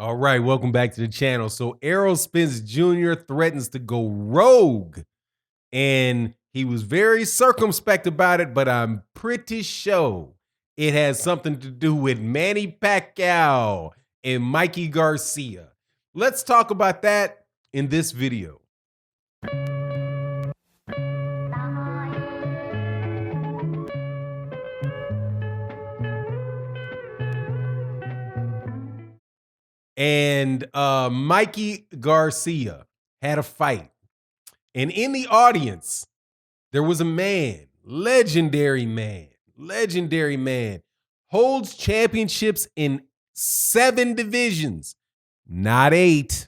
All right, welcome back to the channel. So Errol Spence Jr. threatens to go rogue, and he was very circumspect about it, but I'm pretty sure it has something to do with Manny Pacquiao and Mikey Garcia. Let's talk about that in this video. And Mikey Garcia had a fight. And in the audience, there was a man, legendary man, holds championships in 7 divisions, not 8,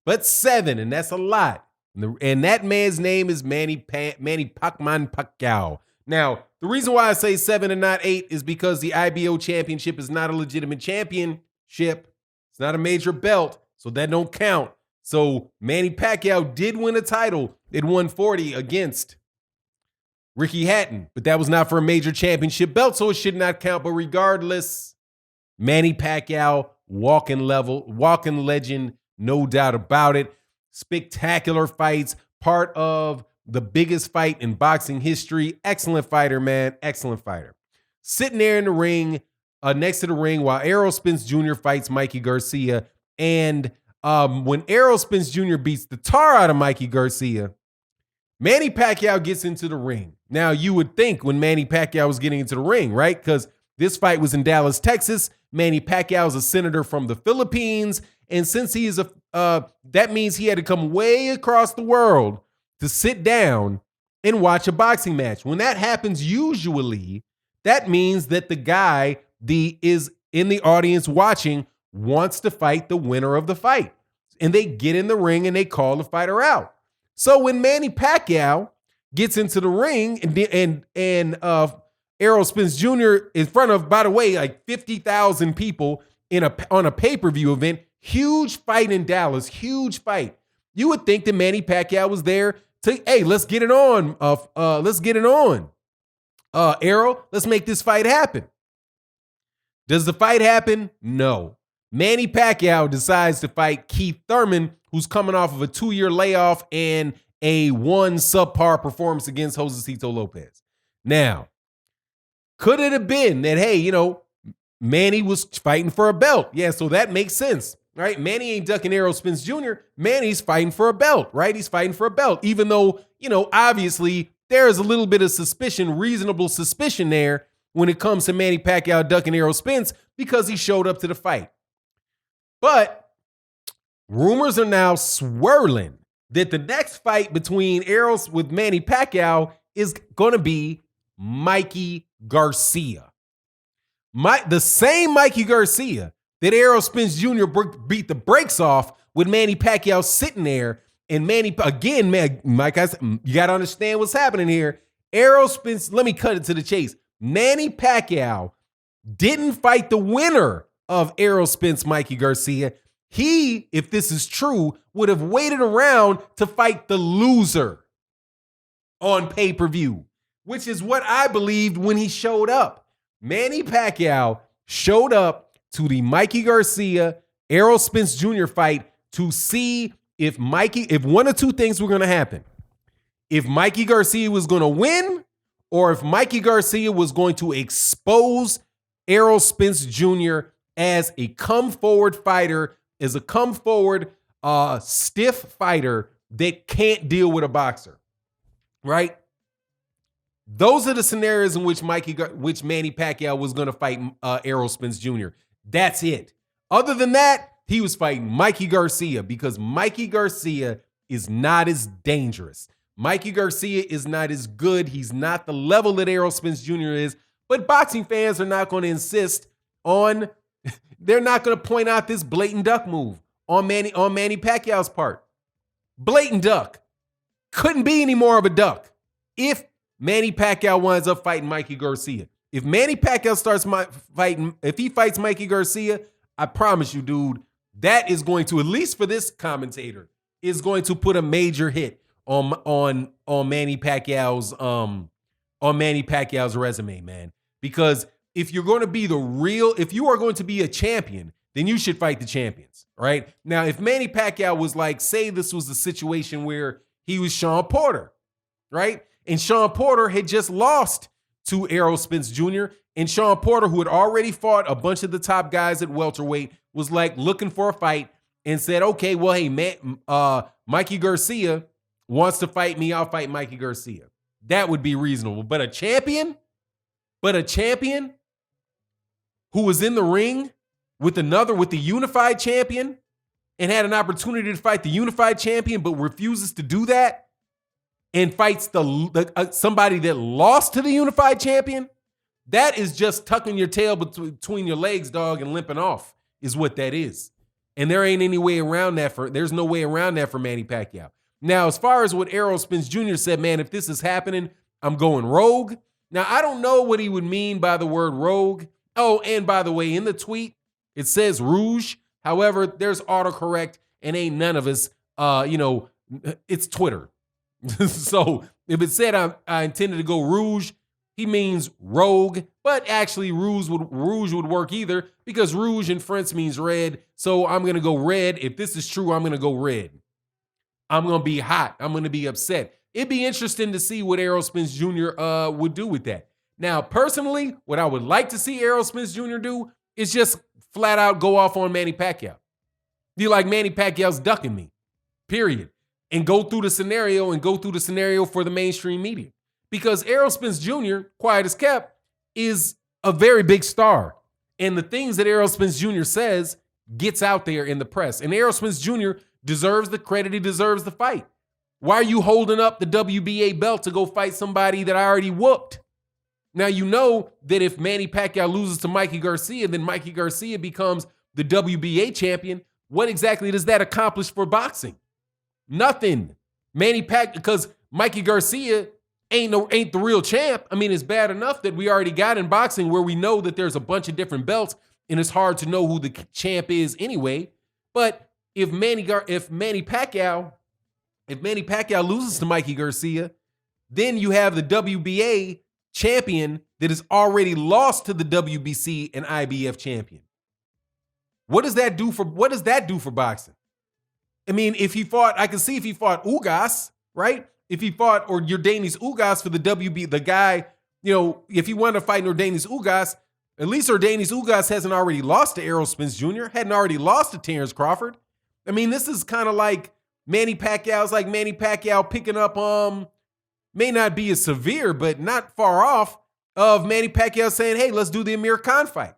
but 7, and that's a lot. And that man's name is Manny Pacquiao. Now, the reason why I say 7 and not 8 is because the IBO championship is not a legitimate championship. It's not a major belt, so that don't count. So Manny Pacquiao did win a title at 140 against Ricky Hatton, but that was not for a major championship belt, so it should not count. But regardless, Manny Pacquiao, walking legend, no doubt about it. Spectacular fights, part of the biggest fight in boxing history. Excellent fighter, man, excellent fighter. Sitting there in the ring, next to the ring, while Errol Spence Jr. fights Mikey Garcia, and when Errol Spence Jr. beats the tar out of Mikey Garcia, Manny Pacquiao gets into the ring. Now, you would think when Manny Pacquiao was getting into the ring, right? Because this fight was in Dallas, Texas. Manny Pacquiao is a senator from the Philippines. And since he is that means he had to come way across the world to sit down and watch a boxing match. When that happens, usually that means that the guy is in the audience watching wants to fight the winner of the fight. And they get in the ring and they call the fighter out. So when Manny Pacquiao gets into the ring and Errol Spence Jr. in front of, by the way, like 50,000 people on a pay-per-view event, huge fight in Dallas, huge fight. You would think that Manny Pacquiao was there to, hey, let's get it on. Errol, let's make this fight happen. Does the fight happen? No. Manny Pacquiao decides to fight Keith Thurman, who's coming off of a 2-year layoff and a 1 subpar performance against Josecito Lopez. Now, could it have been that, hey, Manny was fighting for a belt? Yeah, so that makes sense, right? Manny ain't ducking Errol Spence Jr. Manny's fighting for a belt, right? He's fighting for a belt, even though, obviously there is a little bit of suspicion, reasonable suspicion there when it comes to Manny Pacquiao ducking Errol Spence because he showed up to the fight. But rumors are now swirling that the next fight between Errol with Manny Pacquiao is going to be Mikey Garcia. The same Mikey Garcia that Errol Spence Jr. beat the brakes off with Manny Pacquiao sitting there. And Manny, again, man, Mike, you got to understand what's happening here. Errol Spence, let me cut it to the chase. Manny Pacquiao didn't fight the winner of Errol Spence, Mikey Garcia. He, if this is true, would have waited around to fight the loser on pay-per-view, which is what I believed when he showed up. Manny Pacquiao showed up to the Mikey Garcia, Errol Spence Jr. fight to see if one of two things were going to happen. If Mikey Garcia was going to win, or if Mikey Garcia was going to expose Errol Spence Jr. as a come-forward fighter, as a come-forward, stiff fighter that can't deal with a boxer, right? Those are the scenarios in which Manny Pacquiao was going to fight Errol Spence Jr. That's it. Other than that, he was fighting Mikey Garcia because Mikey Garcia is not as dangerous. Mikey Garcia is not as good. He's not the level that Errol Spence Jr. is. But boxing fans are not going to insist on, they're not going to point out this blatant duck move on Manny Pacquiao's part. Blatant duck. Couldn't be any more of a duck if Manny Pacquiao winds up fighting Mikey Garcia. If Manny Pacquiao starts fighting, if he fights Mikey Garcia, I promise you, dude, that is going to, at least for this commentator, is going to put a major hit on Manny Pacquiao's resume, man. Because if you're going to be if you are going to be a champion, then you should fight the champions, right? Now, if Manny Pacquiao was like, say this was a situation where he was Sean Porter, right? And Sean Porter had just lost to Errol Spence Jr. And Sean Porter, who had already fought a bunch of the top guys at welterweight, was like looking for a fight and said, okay, well, hey, man, Mikey Garcia wants to fight me. I'll fight Mikey Garcia. That would be reasonable. But a champion who was in the ring with the unified champion and had an opportunity to fight the unified champion, but refuses to do that and fights somebody that lost to the unified champion, that is just tucking your tail between your legs, dog, and limping off is what that is. And there ain't any way around that there's no way around that for Manny Pacquiao. Now, as far as what Errol Spence Jr. said, man, if this is happening, I'm going rogue. Now, I don't know what he would mean by the word rogue. Oh, and by the way, in the tweet, it says rouge. However, there's autocorrect and ain't none of us, it's Twitter. So if it said I intended to go rouge, he means rogue, but actually rouge would work either because rouge in French means red. So I'm going to go red. If this is true, I'm going to go red. I'm going to be hot. I'm going to be upset. It'd be interesting to see what Errol Spence Jr. Would do with that. Now, personally, what I would like to see Errol Spence Jr. do is just flat out go off on Manny Pacquiao. Be like, Manny Pacquiao's ducking me, period. And go through the scenario for the mainstream media. Because Errol Spence Jr., quiet as kept, is a very big star. And the things that Errol Spence Jr. says gets out there in the press. And Errol Spence Jr. deserves the credit. He deserves the fight. Why are you holding up the WBA belt to go fight somebody that I already whooped? Now, you know that if Manny Pacquiao loses to Mikey Garcia, then Mikey Garcia becomes the WBA champion. What exactly does that accomplish for boxing? Nothing. Because Mikey Garcia ain't the real champ. I mean, it's bad enough that we already got in boxing where we know that there's a bunch of different belts and it's hard to know who the champ is anyway. But if Manny Pacquiao loses to Mikey Garcia, then you have the WBA champion that has already lost to the WBC and IBF champion. What does that do for boxing? I mean, I can see if he fought Ugas, right? If he fought or Yordenis Ugas for the WB, the guy, if he wanted to fight Yordenis Ugas, at least Yordenis Ugas hasn't already lost to Errol Spence Jr., hadn't already lost to Terrence Crawford. I mean, this is kind of like Manny Pacquiao picking up, may not be as severe, but not far off of Manny Pacquiao saying, hey, let's do the Amir Khan fight.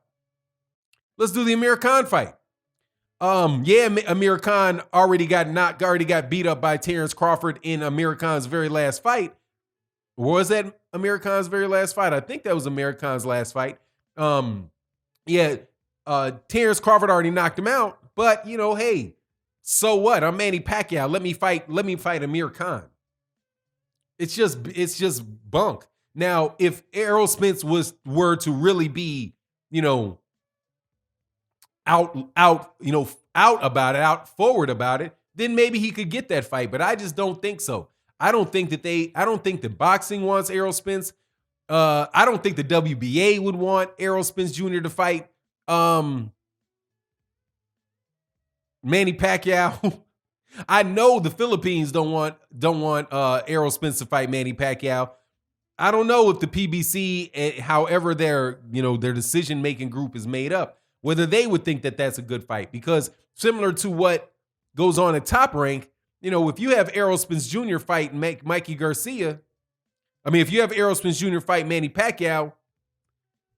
Amir Khan already got beat up by Terrence Crawford in Amir Khan's very last fight. Was that Amir Khan's very last fight? I think that was Amir Khan's last fight. Terrence Crawford already knocked him out, but hey, so what? I'm Manny Pacquiao. Let me fight Amir Khan. It's just bunk. Now, if Errol Spence were to really be, forward about it, then maybe he could get that fight. But I just don't think so. I don't think that boxing wants Errol Spence. I don't think the WBA would want Errol Spence Jr. to fight Manny Pacquiao. I know the Philippines don't want Errol Spence to fight Manny Pacquiao. I don't know if the PBC, however their decision-making group is made up, whether they would think that that's a good fight. Because similar to what goes on at Top Rank, if you have Errol Spence Jr. fight Mikey Garcia, if you have Errol Spence Jr. fight Manny Pacquiao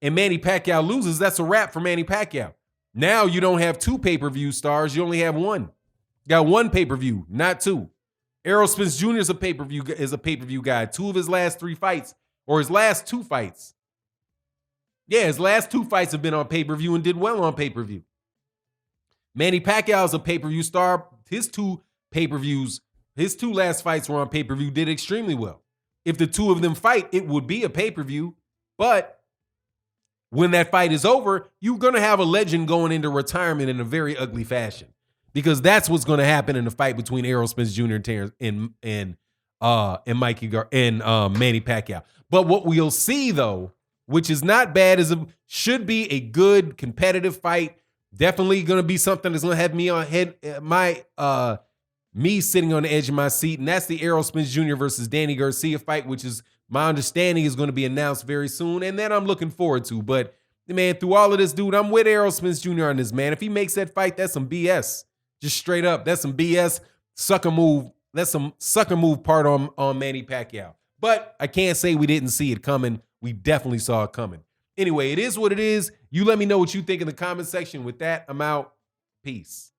and Manny Pacquiao loses, that's a wrap for Manny Pacquiao. Now you don't have two pay-per-view stars. You only have one. Got one pay-per-view, not two. Errol Spence Jr. is a pay-per-view guy. Two of his last three fights, or his last two fights. Yeah, his last two fights have been on pay-per-view and did well on pay-per-view. Manny Pacquiao is a pay-per-view star. His two last fights were on pay-per-view, did extremely well. If the two of them fight, it would be a pay-per-view. But when that fight is over, you're going to have a legend going into retirement in a very ugly fashion. Because that's what's going to happen in the fight between Errol Spence Jr. and Terrence and Manny Pacquiao. But what we'll see, though, which is not bad, should be a good competitive fight Definitely gonna be something that's gonna have me on me sitting on the edge of my seat, and that's the Errol Spence Jr. versus Danny Garcia fight, which is my understanding is going to be announced very soon, and that I'm looking forward to. But man, through all of this, dude, I'm with Errol Spence Jr. on this, man. If he makes that fight, that's some BS. Just straight up, that's some BS sucker move. That's some sucker move part on Manny Pacquiao. But I can't say we didn't see it coming. We definitely saw it coming. Anyway, it is what it is. You let me know what you think in the comment section. With that, I'm out. Peace.